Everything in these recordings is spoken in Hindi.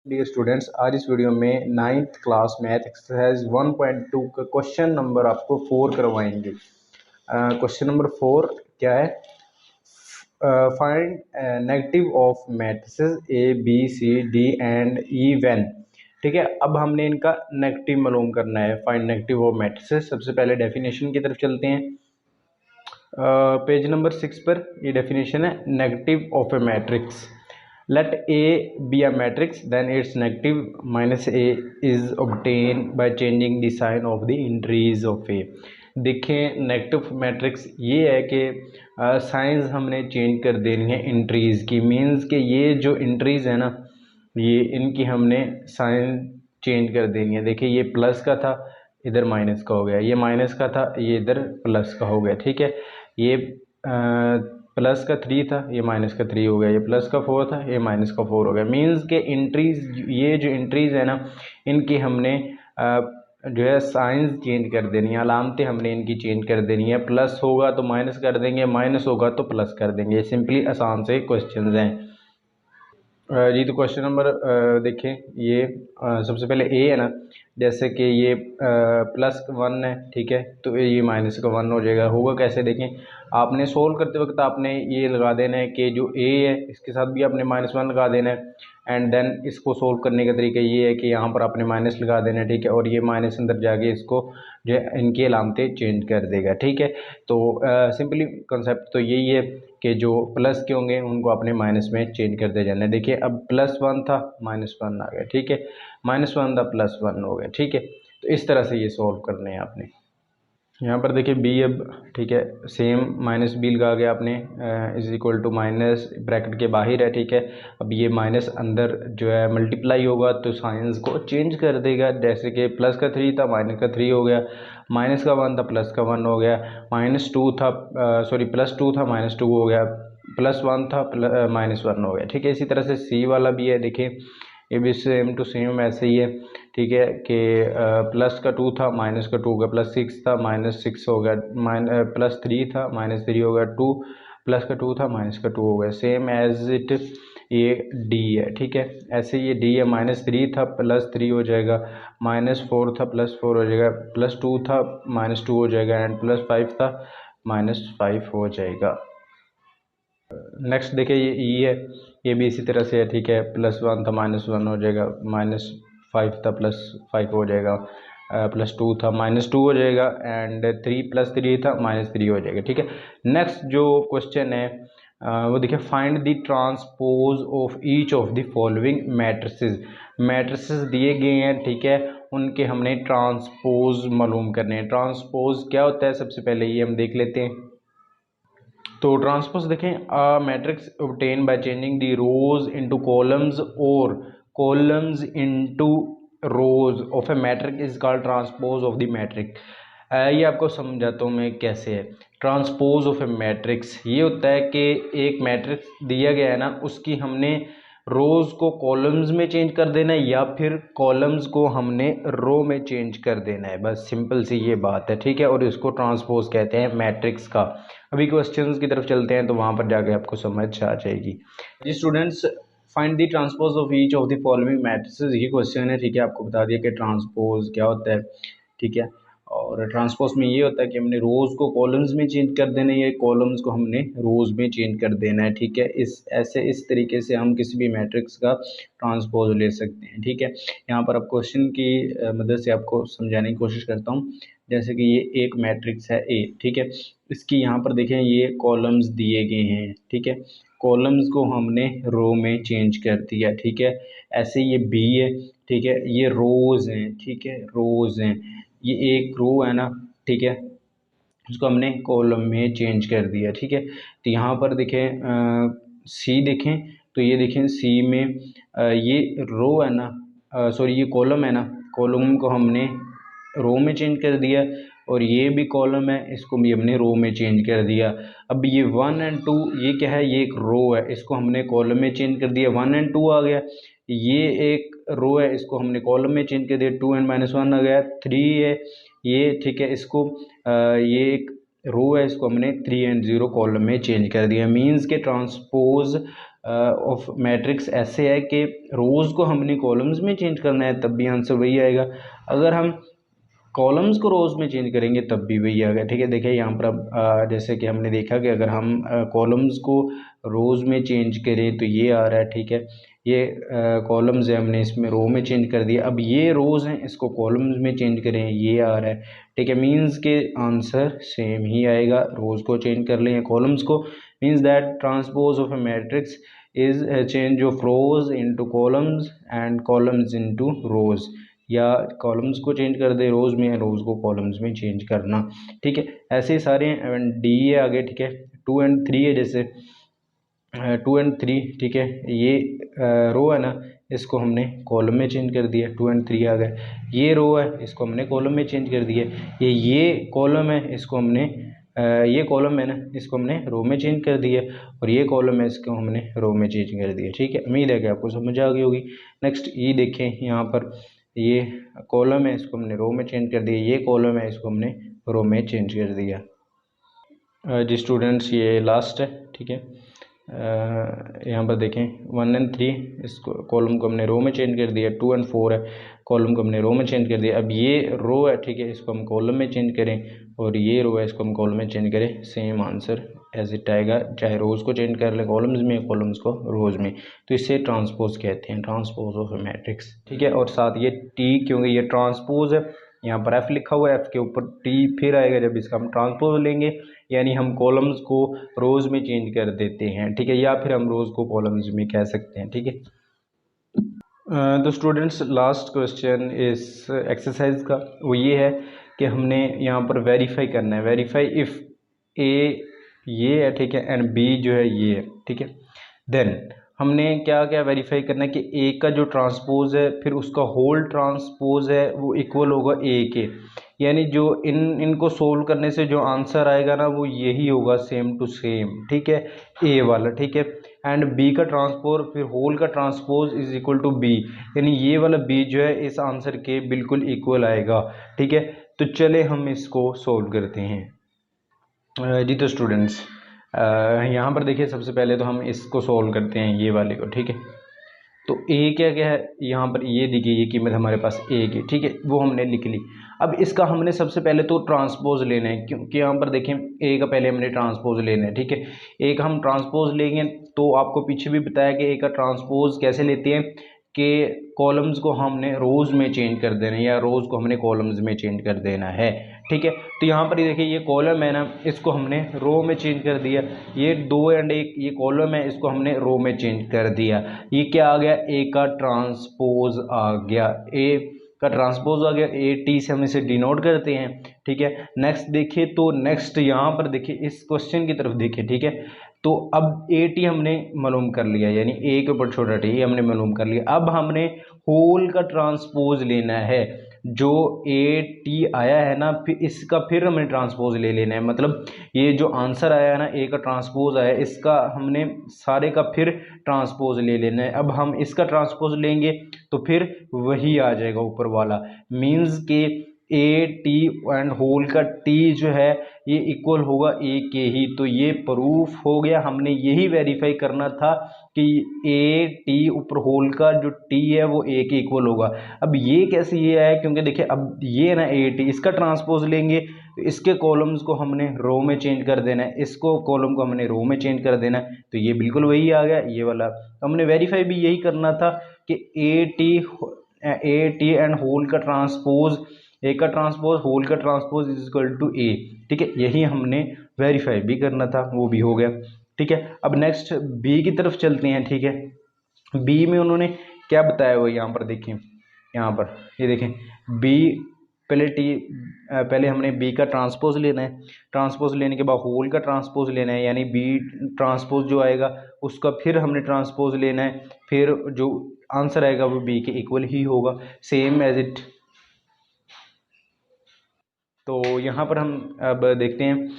डियर स्टूडेंट्स, आज इस वीडियो में नाइन्थ क्लास मैथ एक्सरसाइज 1.2 का क्वेश्चन नंबर आपको 4 करवाएंगे। क्वेश्चन नंबर 4 क्या है? Find negative of matrices A B C D and E when. ठीक है, अब हमने इनका नेगेटिव मालूम करना है। Find negative of matrices. सबसे पहले डेफिनेशन की तरफ चलते हैं। पेज नंबर 6 पर ये डेफिनेशन है negative of a matrix. Let A be a matrix, then its negative minus A is obtained by changing the sign of the entries of A। देखें, नेगेटिव मैट्रिक्स ये है कि साइंस हमने चेंज कर देनी है इंट्रीज़ की। मींस कि ये जो इंट्रीज़ है ना, ये इनकी हमने साइन चेंज कर देनी है। देखिए, ये प्लस का था, इधर माइनस का हो गया। ये माइनस का था, ये इधर प्लस का हो गया। ठीक है, ये प्लस का 3 था, ये माइनस का 3 हो गया। ये प्लस का 4 था, ये माइनस का 4 हो गया। मींस के इंट्रीज, ये जो इंट्रीज है ना, इनकी हमने जो है साइंस चेंज कर देनी है, अलामतें हमने इनकी चेंज कर देनी है। प्लस होगा तो माइनस कर देंगे, माइनस होगा तो प्लस कर देंगे। सिंपली आसान से क्वेश्चन हैं जी। तो क्वेश्चन नंबर देखें, ये सबसे पहले ए है ना, जैसे कि ये +1 है। ठीक है, तो ये माइनस का 1 हो जाएगा। होगा कैसे? देखें, आपने सोल्व करते वक्त आपने ये लगा देना है कि जो ए है इसके साथ भी आपने -1 लगा देना है। एंड देन इसको सोल्व करने का तरीका ये है कि यहाँ पर आपने माइनस लगा देना है। ठीक है, और ये माइनस अंदर जाके इसको जो है इनकी अलामतें चेंज कर देगा। ठीक है, तो सिंपली कंसेप्ट तो यही है कि जो प्लस के होंगे उनको आपने माइनस में चेंज करते जाना है। देखिए, अब +1 था, -1 आ गया। ठीक है, -1 था, +1 हो गया। ठीक है, तो इस तरह से ये सॉल्व करने हैं आपने। यहाँ पर देखिए बी, अब ठीक है, सेम -b लगा के आपने is equal to minus bracket के बाहर है। ठीक है, अब ये माइनस अंदर जो है मल्टीप्लाई होगा तो साइंस को चेंज कर देगा। जैसे कि प्लस का 3 था, माइनस का 3 हो गया। माइनस का 1 था, प्लस का 1 हो गया। -2 था, सॉरी +2 था, -2 हो गया। +1 था, -1 हो गया। ठीक है, इसी तरह से सी वाला भी है। देखिए, ये भी सेम टू सेम ऐसे ही है। ठीक है, कि प्लस का 2 था, माइनस का 2 हो गया। +6 था, -6 हो गया। +3 था, -3 हो गया। 2 प्लस का 2 था, माइनस का 2 हो गया। सेम एज इट ये डी है। ठीक है, ऐसे ये डी है। -3 था, +3 हो जाएगा। -4 था, +4 हो जाएगा। +2 था, -2 हो जाएगा। एंड +5 था, -5 हो जाएगा। नेक्स्ट देखिए, ये ई है, ये भी इसी तरह से है। ठीक है, +1 था, -1 हो जाएगा। -5 था, +5 हो जाएगा। +2 था, -2 हो जाएगा। एंड 3 +3 था, -3 हो जाएगा। ठीक है, नेक्स्ट जो क्वेश्चन है वो देखिए, find the transpose of each of the following matrices. Matrices दिए गए हैं, ठीक है, उनके हमने ट्रांसपोज मालूम करने हैं। ट्रांसपोज क्या होता है, सबसे पहले ये हम देख लेते हैं। तो ट्रांसपोज देखें, matrix obtain by changing the rows into columns और columns into rows of a matrix is called transpose of the matrix. ये आपको समझाता हूँ मैं कैसे है। ट्रांसपोज ऑफ ए मैट्रिक्स ये होता है कि एक मैट्रिक्स दिया गया है ना, उसकी हमने रोज को कॉलम्स में चेंज कर देना है या फिर कॉलम्स को हमने रो में चेंज कर देना है। बस सिंपल सी ये बात है। ठीक है, और इसको ट्रांसपोज कहते हैं मैट्रिक्स का। अभी क्वेश्चंस की तरफ चलते हैं तो वहां पर जाके आपको समझ आ जाएगी। जी students, find the transpose of each of the following matrices, ये क्वेश्चन है। ठीक है, आपको बता दिया कि ट्रांसपोज क्या होता है। ठीक है, और ट्रांसपोज में ये होता है कि हमने रोज को कॉलम्स में चेंज कर देना है या कॉलम्स को हमने रोज में चेंज कर देना है। ठीक है, इस तरीके से हम किसी भी मैट्रिक्स का ट्रांसपोज ले सकते हैं। ठीक है, यहाँ पर अब क्वेश्चन की मदद से आपको समझाने की कोशिश करता हूँ। जैसे कि ये एक मैट्रिक्स है ए। ठीक है, इसकी यहाँ पर देखें, ये कॉलम्स दिए गए हैं। ठीक है, कॉलम्स को हमने रो में चेंज कर दिया। ठीक है, ऐसे ये बी है। ठीक है, ये रोज हैं। ठीक है, रोज हैं। ये एक रो है ना, ठीक है, उसको हमने कॉलम में चेंज कर दिया। ठीक है, तो यहाँ पर देखें सी देखें, तो ये देखें सी में ये रो है ना, सॉरी ये कॉलम है ना, कॉलम को हमने रो में चेंज कर दिया। और ये भी कॉलम है, इसको भी हमने रो में चेंज कर दिया। अब ये 1 एंड 2 ये क्या है, ये एक रो है, इसको हमने कॉलम में चेंज कर दिया। 1 एंड 2 आ गया। ये एक रो है, इसको हमने कॉलम में चेंज कर दिया। 2 एंड -1 आ गया। 3 है ये। ठीक है, इसको ये एक रो है, इसको हमने 3 एंड 0 कॉलम में चेंज कर दिया। मींस के ट्रांसपोज ऑफ मैट्रिक्स ऐसे है कि रोज़ को हमने कॉलम्स में चेंज करना है तब भी आंसर वही आएगा, अगर हम कॉलम्स को रोज़ में चेंज करेंगे तब भी वही आएगा। ठीक है, देखिए यहाँ पर अब जैसे कि हमने देखा कि अगर हम कॉलम्स को रोज़ में चेंज करें तो ये आ रहा है। ठीक है, ये कॉलम्स है, हमने इसमें रो में चेंज कर दिया। अब ये रोज़ हैं, इसको कॉलम्स में चेंज करें, ये आ रहा है। ठीक है, मीन्स के आंसर सेम ही आएगा। रोज़ को चेंज कर लें कॉलम्स को, means that transpose of a matrix is change of rows into columns and columns into rows, या कॉलम्स को चेंज कर दे रोज़ में, रोज़ को कॉलम्स में चेंज करना। ठीक है, ऐसे ही सारे डी है आगे। ठीक है, 2 और 3 है, जैसे 2 और 3। ठीक है, ये रो है ना, इसको हमने कॉलम में चेंज कर दिया, 2 और 3 आ गए। ये रो है, इसको हमने कॉलम में चेंज कर दिया। ये कॉलम है, इसको हमने ये कॉलम है ना, इसको हमने रो में चेंज कर दिया, और ये कॉलम है, इसको हमने रो में चेंज कर दिया। ठीक है, उम्मीद है कि आपको समझ आ गई होगी। नेक्स्ट ये देखें, यहाँ पर ये कॉलम है, इसको हमने रो में चेंज कर दिया। ये कॉलम है, इसको हमने रो में चेंज कर दिया। जी स्टूडेंट्स, ये लास्ट है। ठीक है, यहाँ पर देखें 1 और 3, इसको कॉलम को हमने रो में चेंज कर दिया। 2 और 4 है, कॉलम को हमने रो में चेंज कर दिया। अब ये रो है, ठीक है, इसको हम कॉलम में चेंज करें, और ये रो है, इसको हम कॉलम में चेंज करें, सेम आंसर एज इट आएगा। चाहे रोज़ को चेंज कर लें कॉलम्स में, कॉलम्स को रोज़ में, तो इससे ट्रांसपोज कहते हैं, ट्रांसपोज ऑफ ए मैट्रिक्स। ठीक है, और साथ ये टी, क्योंकि ये ट्रांसपोज है, यहाँ पर एफ लिखा हुआ है, एफ के ऊपर टी फिर आएगा जब इसका हम ट्रांसपोज लेंगे, यानी हम कॉलम्स को रोज़ में चेंज कर देते हैं। ठीक है, या फिर हम रोज़ को कॉलम्स में कह सकते हैं। ठीक है, तो स्टूडेंट्स लास्ट क्वेश्चन इस एक्सरसाइज का वो ये है कि हमने यहाँ पर वेरीफाई करना है, वेरीफाई इफ़ ए ये है, ठीक है, एंड बी जो है ये है। ठीक है, देन हमने क्या क्या वेरीफाई करना है कि ए का जो ट्रांसपोज है फिर उसका होल ट्रांसपोज है वो इक्वल होगा ए के, यानी जो इनको सोल्व करने से जो आंसर आएगा ना वो यही होगा, सेम टू सेम। ठीक है, ए वाला। ठीक है, एंड बी का ट्रांसपोज फिर होल का transpose is equal to B, यानी ये वाला बी जो है इस आंसर के बिल्कुल इक्वल आएगा। ठीक है, तो चले हम इसको सोल्व करते हैं। जी तो स्टूडेंट्स यहाँ पर देखिए, सबसे पहले तो हम इसको सोल्व करते हैं, ये वाले को। ठीक है, तो ए क्या क्या है यहाँ पर, ये देखिए, ये कीमत हमारे पास ए की। ठीक है, वो हमने लिख ली। अब इसका हमने सबसे पहले तो ट्रांसपोज लेना है, क्योंकि यहाँ पर देखें ए का पहले हमने ट्रांसपोज लेना है। ठीक है, ए का हम ट्रांसपोज लेंगे तो आपको पीछे भी बताया कि ए का ट्रांसपोज कैसे लेते हैं कि कॉलम्स को हमने रोज़ में चेंज कर देना है, या रोज़ को हमने कॉलम्स में चेंज कर देना है। ठीक है, तो यहाँ पर देखिए, ये कॉलम है ना, इसको हमने रो में चेंज कर दिया। ये 2 और 1 ये कॉलम है, इसको हमने रो में चेंज कर दिया। ये क्या आ गया, ए का ट्रांसपोज आ गया, ए का ट्रांसपोज आ गया। ए टी से हम इसे डिनोट करते हैं। ठीक है, नेक्स्ट देखिए, तो नेक्स्ट यहाँ पर देखिए, इस क्वेश्चन की तरफ देखिए। ठीक है, तो अब ए टी हमने मालूम कर लिया, यानी ए के ऊपर छोटा टी हमने मालूम कर लिया। अब हमने होल का ट्रांसपोज लेना है, जो ए टी आया है ना, फिर इसका फिर हमें ट्रांसपोज ले लेना है। मतलब ये जो आंसर आया है ना, ए का ट्रांसपोज आया, इसका हमने सारे का फिर ट्रांसपोज ले लेना है। अब हम इसका ट्रांसपोज लेंगे तो फिर वही आ जाएगा ऊपर वाला, मीन्स के ए टी एंड होल का टी जो है ये इक्वल होगा ए के ही। तो ये प्रूफ हो गया, हमने यही वेरीफाई करना था कि ए टी ऊपर होल का जो टी है वो ए के इक्वल होगा। अब ये कैसे ये आया, क्योंकि देखिए अब ये ना ए टी, इसका ट्रांसपोज लेंगे तो इसके कॉलम्स को हमने रो में चेंज कर देना है, इसको कॉलम को हमने रो में चेंज कर देना है, तो ये बिल्कुल वही आ गया ये वाला। तो हमने वेरीफाई भी यही करना था कि ए टी एंड होल का ट्रांसपोज, ए का ट्रांसपोज होल का ट्रांसपोज इज इक्वल टू ए। ठीक है, यही हमने वेरीफाई भी करना था, वो भी हो गया। ठीक है, अब नेक्स्ट बी की तरफ चलते हैं। ठीक है, बी में उन्होंने क्या बताया हुआ, यहाँ पर देखिए, यहाँ पर ये देखें, बी पहले हमने बी का ट्रांसपोज लेना है, ट्रांसपोज लेने के बाद होल का ट्रांसपोज लेना है, यानी बी ट्रांसपोज जो आएगा उसका फिर हमने ट्रांसपोज लेना है, फिर जो आंसर आएगा वो बी के इक्वल ही होगा, सेम एज इट। तो यहाँ पर हम अब देखते हैं,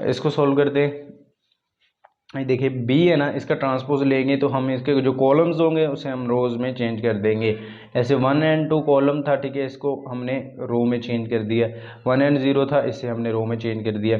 इसको सॉल्व करते हैं। देखिए बी है ना, इसका ट्रांसपोज लेंगे तो हम इसके जो कॉलम्स होंगे उसे हम रोज़ में चेंज कर देंगे। ऐसे 1 और 2 कॉलम था, ठीक है, इसको हमने रो में चेंज कर दिया। 1 और 0 था, इसे हमने रो में चेंज कर दिया।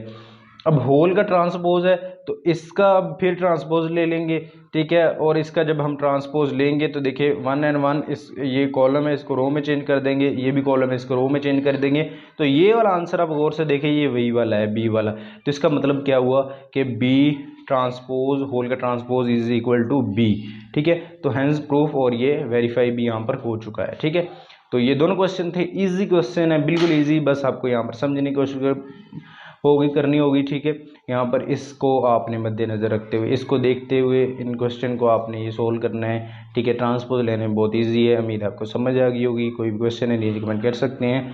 अब होल का ट्रांसपोज है तो इसका फिर ट्रांसपोज ले लेंगे, ठीक है। और इसका जब हम ट्रांसपोज लेंगे तो देखिए 1 and 1 इस ये कॉलम है, इसको रो में चेंज कर देंगे, ये भी कॉलम है, इसको रो में चेंज कर देंगे। तो ये वाला आंसर आप गौर से देखिए, ये वही वाला है, बी वाला। तो इसका मतलब क्या हुआ कि बी ट्रांसपोज होल का transpose is equal to B, ठीक है। तो हैंस प्रूफ और ये वेरीफाई भी यहाँ पर हो चुका है, ठीक है। तो ये दोनों क्वेश्चन थे, इजी क्वेश्चन है, बिल्कुल इजी, बस आपको यहाँ पर समझने की कोशिश करनी होगी, ठीक है। यहाँ पर इसको आपने मद्देनज़र रखते हुए, इसको देखते हुए इन क्वेश्चन को आपने ये सोल्व करना है, ठीक है। ट्रांसपोज लेने में बहुत इजी है, उम्मीद आपको समझ आ गई होगी। कोई भी क्वेश्चन है नीचे कमेंट कर सकते हैं।